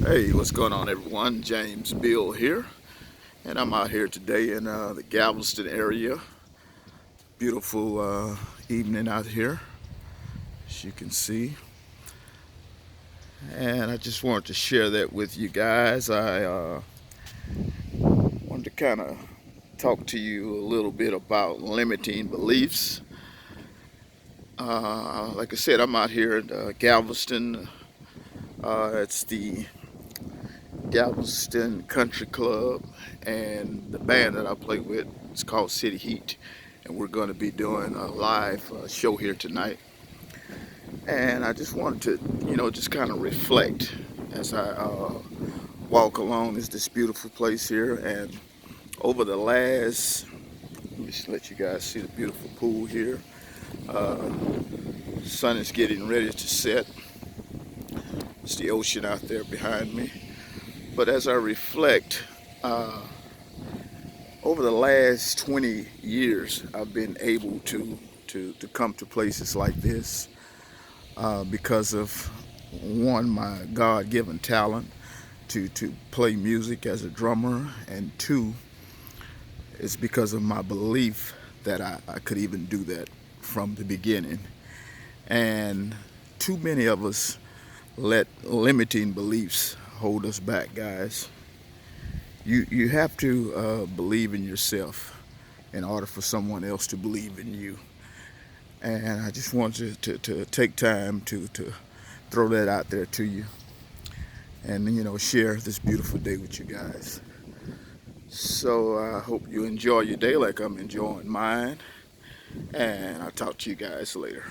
Hey, what's going on, everyone? James Bill here, and I'm out here today in the Galveston area. Beautiful evening out here, as you can see, and I just wanted to share that with you guys. I wanted to kind of talk to you a little bit about limiting beliefs. Like I said, I'm out here in Galveston. It's the Galveston Country Club, and the band that I play with is called City Heat, and we're going to be doing a live show here tonight. And I just wanted to, just kind of reflect as I walk along this beautiful place here. And over the last, let me just let you guys see the beautiful pool here. Uh, Sun is getting ready to set. It's the ocean out there behind me. But as I reflect, uh, over the last 20 years, I've been able to come to places like this because of one, my God-given talent to play music as a drummer, and two, it's because of my belief that I could even do that from the beginning. And too many of us let limiting beliefs hold us back, guys. You have to believe in yourself in order for someone else to believe in you. And I just want to take time to throw that out there to you, and share this beautiful day with you guys. So I hope you enjoy your day like I'm enjoying mine, and I'll talk to you guys later.